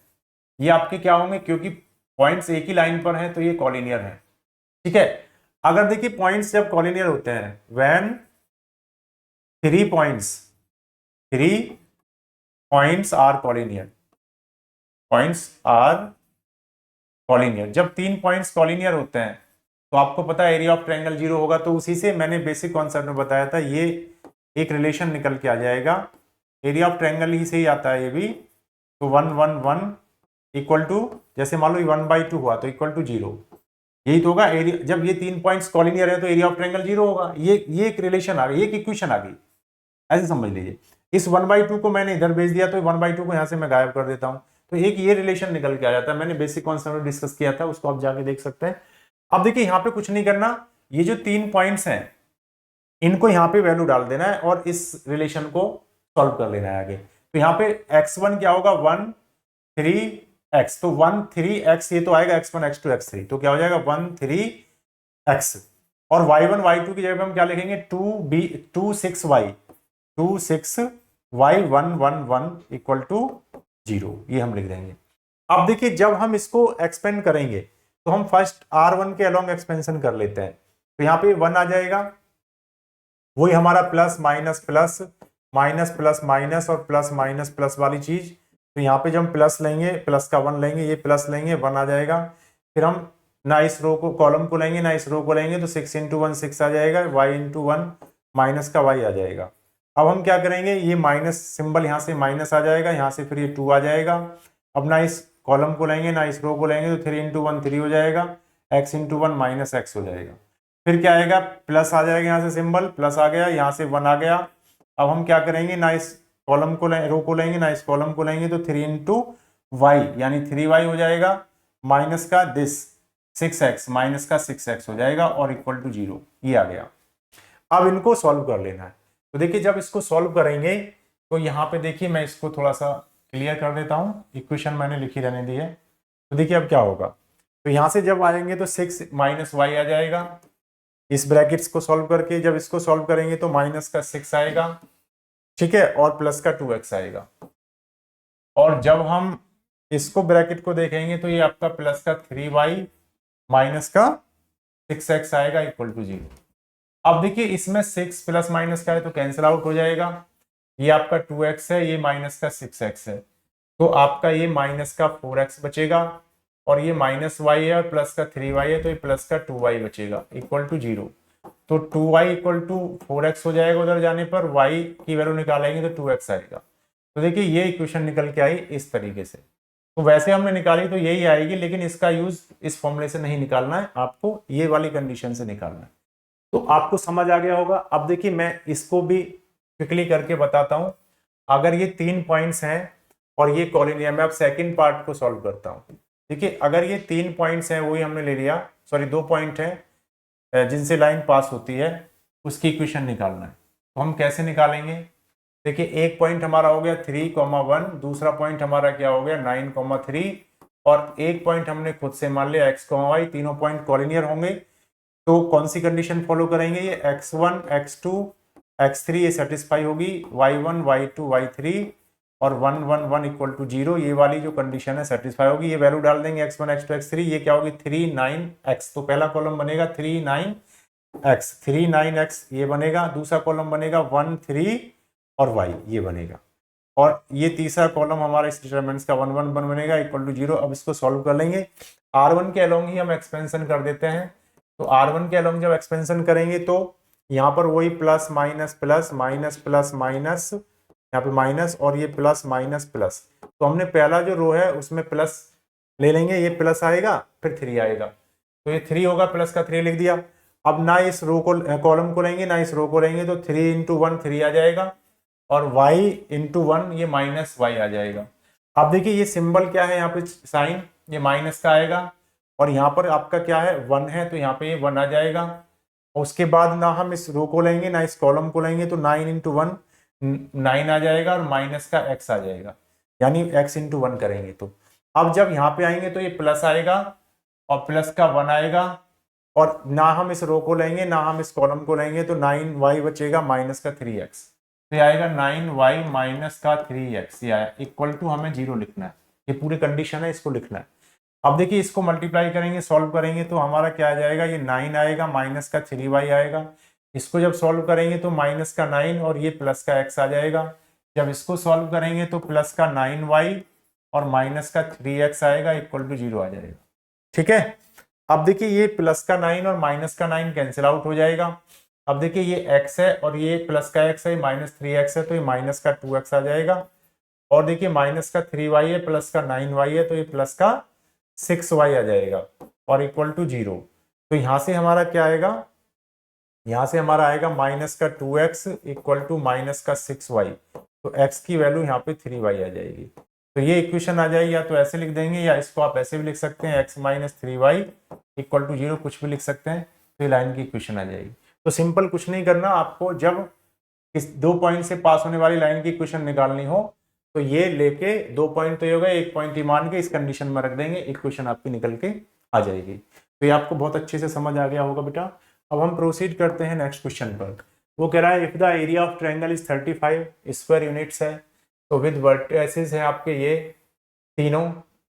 ये आपके क्या होंगे, क्योंकि पॉइंट्स एक ही लाइन पर हैं तो ये कॉलिनियर है। ठीक है, अगर देखिए पॉइंट्स जब कॉलिनियर होते हैं, व्हेन 3 पॉइंट्स आर कॉलिनियर, जब 3 पॉइंट्स कॉलिनियर होते हैं तो आपको पता है एरिया ऑफ ट्रायंगल 0 होगा। तो उसी से मैंने बेसिक कॉन्सेप्ट में बताया था, ये एक रिलेशन निकल के आ जाएगा, एरिया ऑफ ट्रायंगल ही से ही आता है ये भी। तो 1 1 1 इक्वल टू, जैसे मान लो 1/2 हुआ तो इक्वल टू 0, यही तो होगा एरिया। जब ये 3 पॉइंट्स कॉलिनियर है तो एरिया ऑफ ट्रायंगल 0 होगा। ये एक रिलेशन आ गई, एक इक्वेशन आ गई, ऐसे समझ लीजिए। इस 1/2 को मैंने इधर भेज दिया तो 1/2 को यहां से मैं गायब कर देता हूं, तो एक ये रिलेशन निकल के आ जाता है। मैंने बेसिक कॉन्सेप्ट में डिस्कस किया था, उसको आप जाके देख सकते हैं। अब देखिए यहाँ पे कुछ नहीं करना, ये जो 3 पॉइंट्स हैं इनको यहाँ पे वैल्यू डाल देना है और इस रिलेशन को सॉल्व कर लेना है आगे। तो यहाँ पे x1 क्या होगा 1 3x, तो 1 3x, ये तो आएगा x1 x2 x3, तो क्या हो जाएगा 1 3x, और y1 y2 की जगह हम क्या लिखेंगे 2 6y 1 1 1 इक्वल टू 0, ये हम लिख देंगे। अब देखिए जब हम इसको एक्सपेंड करेंगे तो हम फर्स्ट R1 के अलोंग एक्सपेंशन कर लेते हैं, तो यहाँ पे 1 आ जाएगा, वही हमारा plus minus plus minus plus minus और प्लस माइनस प्लस वाली चीज। तो यहाँ पे जब हम प्लस लेंगे, प्लस का 1 लेंगे, ये प्लस लेंगे 1 आ जाएगा। फिर हम ना इस रो को कॉलम को लेंगे ना इस रो को लेंगे, तो 6 × 1 6 आ जाएगा, y × 1 माइनस का y आ जाएगा। अब हम क्या करेंगे, ये माइनस सिंबल यहाँ से माइनस आ जाएगा, यहाँ से फिर ये 2 आ जाएगा। अब ना इस कॉलम को लेंगे ना इस रो को लेंगे, तो 3 × 1 3 हो जाएगा, x × 1 माइनस x हो जाएगा। फिर क्या आएगा, प्लस आ जाएगा, यहाँ से सिंबल प्लस आ गया, यहाँ से 1 आ गया। अब हम क्या करेंगे, ना इस कॉलम को रो को लेंगे ना इस कॉलम को लेंगे, तो 3 × y यानी 3y हो जाएगा, माइनस का दिस 6x माइनस का 6x हो जाएगा, और इक्वल टू 0, ये आ गया। अब इनको सॉल्व कर लेना है। तो देखिए जब इसको सॉल्व करेंगे तो यहाँ पे देखिए मैं इसको थोड़ा सा क्लियर कर देता हूँ, इक्वेशन मैंने लिखी रहने दी है। तो देखिए अब क्या होगा, तो यहाँ से जब आएंगे तो 6 माइनस वाई आ जाएगा, इस ब्रैकेट्स को सॉल्व करके जब इसको सॉल्व करेंगे तो माइनस का 6 आएगा, ठीक है, और प्लस का 2x आएगा। और जब हम इसको ब्रैकेट को देखेंगे तो ये आपका प्लस का 3y माइनस का 6x आएगा इक्वल टू 0। अब देखिए इसमें 6 प्लस माइनस का है तो कैंसिल आउट हो जाएगा, ये आपका 2x है, ये माइनस का 6x है, तो आपका ये माइनस का 4x बचेगा, और ये माइनस वाई है और प्लस का 3y है, तो ये प्लस का 2y बचेगा इक्वल टू 0। तो 2y इक्वल टू 4x हो जाएगा, उधर जाने पर y की वैल्यू निकालेंगे तो 2x आएगा। तो देखिए ये इक्वेशन निकल के आई इस तरीके से। तो वैसे हमने निकाली तो यही आएगी, लेकिन इसका यूज इस फॉर्मूले से नहीं निकालना है, आपको ये वाली कंडीशन से निकालना है। तो आपको समझ आ गया होगा। अब देखिए मैं इसको भी क्विकली करके बताता हूं। अगर ये 3 पॉइंट्स हैं और ये कॉलिनियम है, अब सेकंड पार्ट को सॉल्व करता हूं। देखिए अगर ये 3 पॉइंट्स हैं, वही हमने ले लिया, सॉरी 2 पॉइंट हैं जिनसे लाइन पास होती है, उसकी इक्वेशन निकालना है। तो हम कैसे निकालेंगे, देखिए एक पॉइंट हमारा हो गया 3,1, दूसरा पॉइंट हमारा क्या हो गया 9,3, और एक पॉइंट हमने खुद से मान लिया x,y, तीनों पॉइंट कॉलिनियर होंगे। तो कौन सी कंडीशन फॉलो करेंगे, ये x1, x2, x3 ये सेटिस्फाई होगी, y1, y2, y3 और 1, 1, 1 इक्वल टू 0, ये वाली जो कंडीशन है सेटिस्फाई होगी। ये वैल्यू डाल देंगे x1, x2, x3, ये क्या होगी 3, 9x। तो पहला कॉलम बनेगा 3, 9x, 3, 9x ये बनेगा, दूसरा कॉलम बनेगा 1, 3 और y ये बनेगा, और ये तीसरा कॉलम हमारा इस डिटरमिनेंट्स का 1, 1, 1 बनेगा इक्वल टू 0। अब इसको सॉल्व कर लेंगे, r1 के अलोंग ही हम एक्सपेंशन कर देते हैं। तो r1 के अलोंग जब एक्सपेंशन करेंगे तो यहाँ पर वही plus minus plus minus plus minus, यहाँ पे माइनस, और ये प्लस माइनस प्लस। तो हमने पहला जो रो है उसमें प्लस ले लेंगे, ये प्लस आएगा फिर 3 आएगा, तो ये 3 होगा, प्लस का 3 लिख दिया। अब ना इस रो को कॉलम को लेंगे ना इस रो को लेंगे, तो 3 इंटू 1 3 आ जाएगा, और y इंटू 1 ये माइनस y आ जाएगा। अब देखिए ये सिंबल क्या है, यहाँ पे साइन ये माइनस का आएगा, और यहाँ पर आपका क्या है 1 है, तो यहाँ पे ये 1 आ जाएगा। उसके बाद ना हम इस रो को लेंगे ना इस कॉलम को लेंगे, तो 9 इंटू 1 9 आ जाएगा, और माइनस का x आ जाएगा, यानी x इंटू 1 करेंगे तो। अब जब यहाँ पे आएंगे तो ये प्लस आएगा और प्लस का 1 आएगा, और ना हम इस रो को लेंगे ना हम इस कॉलम को लेंगे, तो 9y बचेगा माइनस का 3x, तो ये आएगा 9y माइनस का 3x, ये आया इक्वल टू, हमें 0 लिखना है, ये पूरी कंडीशन है, इसको लिखना है। अब देखिए इसको मल्टीप्लाई करेंगे सॉल्व करेंगे तो हमारा क्या आ जाएगा, ये 9 आएगा माइनस का 3y आएगा। इसको जब सॉल्व करेंगे तो माइनस का 9 और ये प्लस का x आ जाएगा। जब इसको सॉल्व करेंगे तो प्लस का 9y और माइनस का 3x आएगा इक्वल टू 0 आ जाएगा, ठीक है। अब देखिए ये प्लस का 9 और माइनस का 9 कैंसिल आउट हो जाएगा। अब देखिए ये x है और ये प्लस का x है, माइनस 3x है, तो ये माइनस का 2x आ जाएगा। और देखिए माइनस का 3y है प्लस का 9y है, तो ये प्लस का 6y आ जाएगा और इक्वल टू 0। तो यहाँ से हमारा क्या आएगा, यहाँ से हमारा आएगा माइनस का 2x इक्वल टू माइनस का 6y। तो x की वैल्यू यहाँ पे 3y आ जाएगी। तो ये इक्वेशन आ जाएगी, या तो ऐसे लिख देंगे या इसको आप ऐसे भी लिख सकते हैं, x minus 3y equal to 0, कुछ भी लिख सकते हैं। तो ये लाइन की इक्वेशन आ जाएगी। तो सिंपल कुछ नहीं करना, आपको जब इस 2 पॉइंट से पास होने वाली लाइन की इक्वेशन निकालनी हो तो ये लेके 2 पॉइंट तो ये होगा, 1 पॉइंट ही मान के इस कंडीशन में रख देंगे, इक्वेशन आपकी निकल के आ जाएगी। तो ये आपको बहुत अच्छे से समझ आ गया होगा बेटा। अब हम प्रोसीड करते हैं नेक्स्ट क्वेश्चन पर। वो कह रहा है if the area of triangle is 35 square units है, तो विद वर्टिसेस है आपके ये तीनों,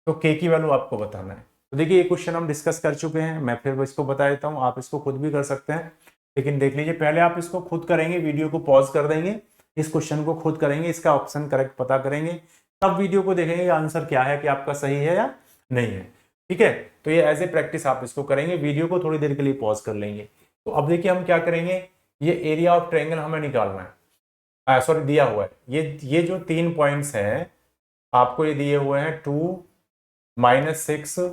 तो के की वैल्यू आपको बताना है। तो देखिए ये क्वेश्चन हम डिस्कस कर चुके हैं, मैं फिर इसको बता देता हूँ, आप इसको खुद भी कर सकते हैं, लेकिन देख लीजिए पहले आप इसको खुद करेंगे, वीडियो को पॉज कर देंगे, इस क्वेश्चन को खुद करेंगे, इसका ऑप्शन करेक्ट पता करेंगे, तब वीडियो को देखेंगे आंसर क्या है, कि आपका सही है या नहीं है, ठीक है। तो ये एज ए प्रैक्टिस आप इसको करेंगे, वीडियो को थोड़ी देर के लिए पॉज कर लेंगे। तो अब देखिए हम क्या करेंगे, ये एरिया ऑफ ट्रायंगल हमें निकालना है, सॉरी दिया हुआ है, ये जो 3 पॉइंट्स हैं आपको ये दिए हुए हैं 2, -6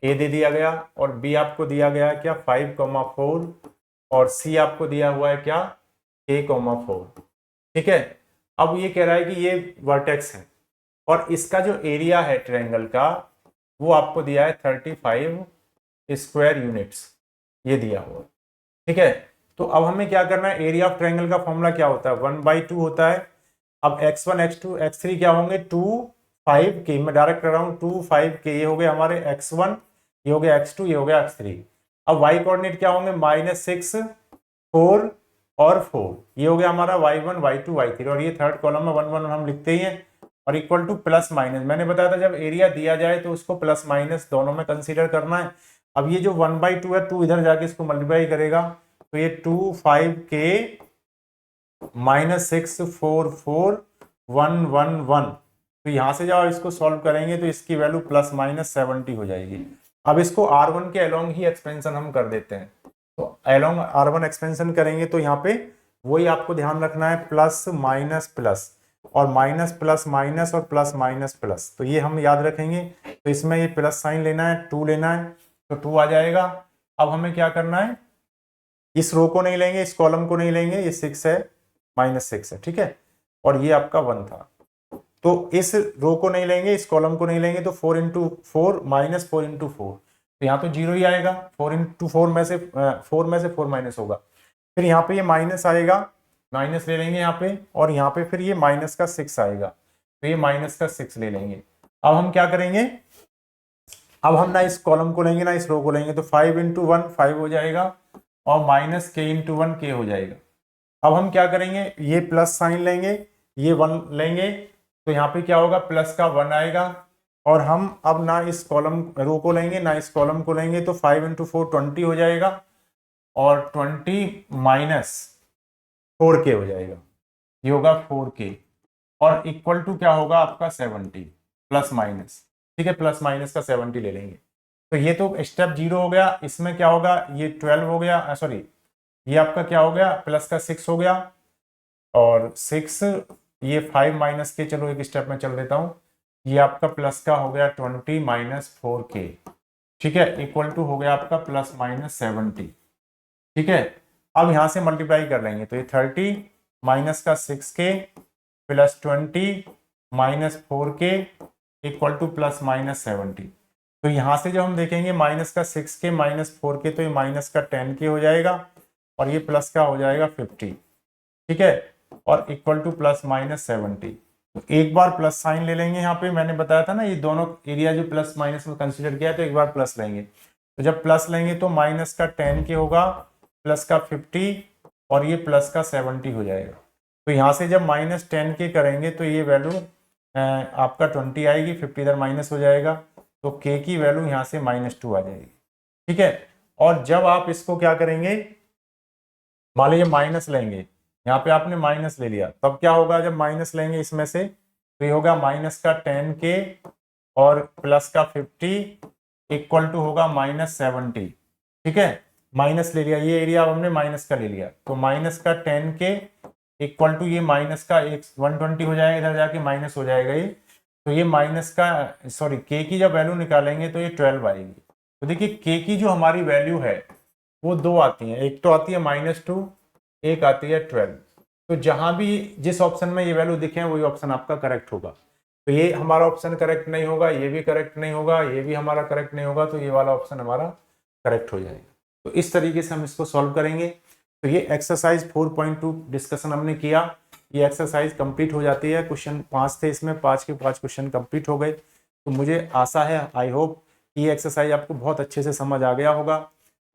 ए दे दिया गया, और बी आपको दिया गया है क्या 5,4, और सी आपको दिया हुआ है क्या a,4, ठीक है। अब ये कह रहा है कि ये वर्टेक्स है और इसका जो एरिया है ट्रायंगल का वो आपको दिया है 35 स्क्वायर यूनिट्स, ये दिया हुआ, ठीक है। तो अब हमें क्या करना है, एरिया ऑफ ट्रायंगल का फॉर्मूला क्या होता है, 1/2 होता है, अब x1 x2 x3 क्या होंगे 2 5 के, मैं डायरेक्ट कर रहा हूँ 2 5 के, ये हो गए हमारे x1, ये हो गया x2, ये हो गया x3। अब y कोऑर्डिनेट क्या होंगे -6 4 और 4, ये हो गया हमारा y1 y2 y3, और ये थर्ड कॉलम में 1 1 हम लिखते ही हैं, और इक्वल टू प्लस माइनस। मैंने बताया था जब एरिया दिया जाए तो उसको प्लस माइनस दोनों में कंसीडर करना है। अब ये जो 1/2 है 2 इधर जाके इसको मल्टीप्लाई करेगा, तो ये 2 5 के -6 4 4 1 1 1, तो यहां से जब इसको सॉल्व करेंगे तो इसकी वैल्यू ±70 हो जाएगी। अब इसको R1 के अलोंग ही एक्सपेंशन हम कर देते हैं, तो अलोंग R1 एक्सपेंशन करेंगे तो यहाँ पे वही आपको ध्यान रखना है, प्लस माइनस प्लस, और माइनस प्लस माइनस, और प्लस माइनस प्लस, तो ये हम याद रखेंगे। तो इसमें ये प्लस साइन लेना है, 2 लेना है, तो 2 आ जाएगा। अब हमें क्या करना है, इस रो को नहीं लेंगे, इस कॉलम को नहीं लेंगे, ये 6 है -6 है, ठीक है, और ये आपका 1 था, तो इस रो को नहीं लेंगे, इस कॉलम को नहीं लेंगे, तो 4 इंटू 4 -4 इंटू 4, तो यहाँ तो 0 ही आएगा। 4 इंटू 4 में से 4 माइनस होगा, फिर यहाँ पे ये माइनस आएगा, माइनस ले लेंगे यहाँ पे, और यहाँ पे फिर ये माइनस का 6 आएगा, तो ये माइनस का 6 ले लेंगे। अब हम क्या करेंगे, अब हम ना इस कॉलम को लेंगे ना इस रो को लेंगे, तो 5 इंटू 1 5 हो जाएगा, और माइनस के इंटू 1 के हो जाएगा। अब हम क्या करेंगे, ये प्लस साइन लेंगे, ये 1 लेंगे, तो यहाँ पे क्या होगा, प्लस का 1 आएगा, और हम अब ना इस कॉलम रो को लेंगे ना इस कॉलम को लेंगे, तो 5 इंटू 4 20 हो जाएगा, और 20 माइनस 4 के हो जाएगा, ये होगा 4 के, और इक्वल टू क्या होगा आपका 70 प्लस माइनस, ठीक है, प्लस माइनस का 70 ले लेंगे। तो ये तो स्टेप 0 हो गया, इसमें क्या होगा, ये 12 हो गया, सॉरी ये आपका क्या हो गया, प्लस का 6 हो गया, और 6 ये 5 माइनस के, चलो एक स्टेप में चल देता हूं, ये आपका प्लस का हो गया 20 माइनस 4 के, ठीक है, इक्वल टू हो गया आपका प्लस माइनस 70, ठीक है। अब यहां से मल्टीप्लाई कर लेंगे, तो ये 30 माइनस का 6 के प्लस 20 माइनस 4 के इक्वल टू प्लस माइनस 70। तो यहां से जब हम देखेंगे माइनस का 6 के माइनस 4 के, तो ये माइनस का 10 के हो जाएगा, और ये प्लस का हो जाएगा 50, ठीक है, और इक्वल टू प्लस माइनस 70। तो एक बार प्लस साइन ले लेंगे, यहाँ पे मैंने बताया था ना ये दोनों एरिया जो प्लस माइनस में कंसीडर किया है, तो एक बार प्लस लेंगे, तो जब प्लस लेंगे तो माइनस का 10 के होगा, प्लस का 50, और ये प्लस का 70 हो जाएगा। तो यहाँ से जब -10 के करेंगे तो ये वैल्यू आपका 20 आएगी, 50 इधर माइनस हो जाएगा, तो के की वैल्यू यहाँ से -2 आ जाएगी, ठीक है। और जब आप इसको क्या करेंगे, मान लीजिए माइनस लेंगे, यहाँ पे आपने माइनस ले लिया, तब क्या होगा, जब माइनस लेंगे इसमें से, तो ये होगा माइनस का 10 के और प्लस का 50 इक्वल टू होगा -70, ठीक है, माइनस ले लिया, ये एरिया हमने माइनस का ले लिया, तो माइनस का 10 के इक्वल टू ये माइनस का 120 हो जाएगा, इधर जाके माइनस हो जाएगा ये, तो ये माइनस का सॉरी के की जब वैल्यू निकालेंगे तो ये 12 आएगी। तो देखिए के की जो हमारी वैल्यू है वो 2 आती हैं, एक तो आती है -2, एक आती है 12। तो जहां भी जिस ऑप्शन में ये वैल्यू दिखे वही ऑप्शन आपका करेक्ट होगा। तो ये हमारा ऑप्शन करेक्ट नहीं होगा, ये भी करेक्ट नहीं होगा, ये भी हमारा करेक्ट नहीं होगा, तो ये वाला ऑप्शन हमारा करेक्ट हो जाएगा। तो इस तरीके से हम इसको सॉल्व करेंगे। तो ये एक्सरसाइज 4.2 डिस्कशन हमने किया, ये एक्सरसाइज कंप्लीट हो जाती है। क्वेश्चन 5 थे, इसमें 5 के 5 क्वेश्चन कंप्लीट हो गए। तो मुझे आशा है, आई होप ये एक्सरसाइज आपको बहुत अच्छे से समझ आ गया होगा।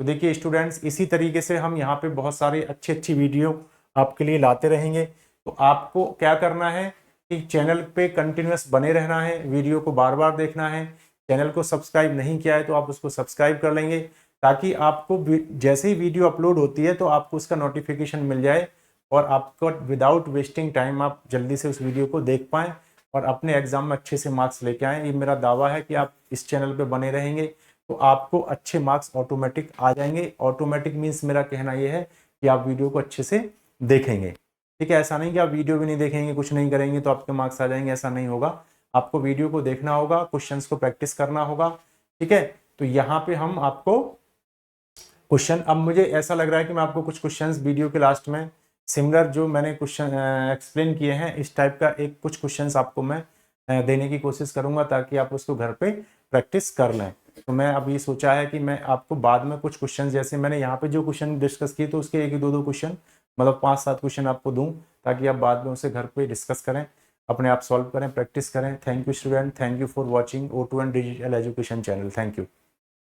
तो देखिए स्टूडेंट्स, इसी तरीके से हम यहाँ पे बहुत सारी अच्छी वीडियो आपके लिए लाते रहेंगे। तो आपको क्या करना है कि चैनल पे कंटिन्यूस बने रहना है, वीडियो को बार बार देखना है। चैनल को सब्सक्राइब नहीं किया है तो आप उसको सब्सक्राइब कर लेंगे, ताकि आपको जैसे ही वीडियो अपलोड होती है तो आपको उसका नोटिफिकेशन मिल जाए, और आपको विदाउट वेस्टिंग टाइम आप जल्दी से उस वीडियो को देख पाएँ और अपने एग्जाम में अच्छे से मार्क्स लेके आएँ। ये मेरा दावा है कि आप इस चैनल पे बने रहेंगे तो आपको अच्छे मार्क्स ऑटोमेटिक आ जाएंगे। ऑटोमेटिक मीन्स मेरा कहना ये है कि आप वीडियो को अच्छे से देखेंगे, ठीक है। ऐसा नहीं कि आप वीडियो भी नहीं देखेंगे, कुछ नहीं करेंगे तो आपके मार्क्स आ जाएंगे, ऐसा नहीं होगा। आपको वीडियो को देखना होगा, क्वेश्चंस को प्रैक्टिस करना होगा, ठीक है। तो यहाँ पे हम आपको क्वेश्चन, अब मुझे ऐसा लग रहा है कि मैं आपको कुछ क्वेश्चंस वीडियो के लास्ट में सिमिलर जो मैंने क्वेश्चन एक्सप्लेन किए हैं, इस टाइप का एक कुछ क्वेश्चंस आपको मैं देने की कोशिश करूंगा, ताकि आप उसको घर पे प्रैक्टिस कर लें। तो मैं अब ये सोचा है कि मैं आपको बाद में कुछ क्वेश्चन, जैसे मैंने यहाँ पे जो क्वेश्चन डिस्कस किए तो उसके 1-2 क्वेश्चन मतलब 5-7 क्वेश्चन आपको दूं ताकि आप बाद में उसे घर पे डिस्कस करें, अपने आप सॉल्व करें, प्रैक्टिस करें। Thank you student, thank you for watching O2N digital education channel. Thank you.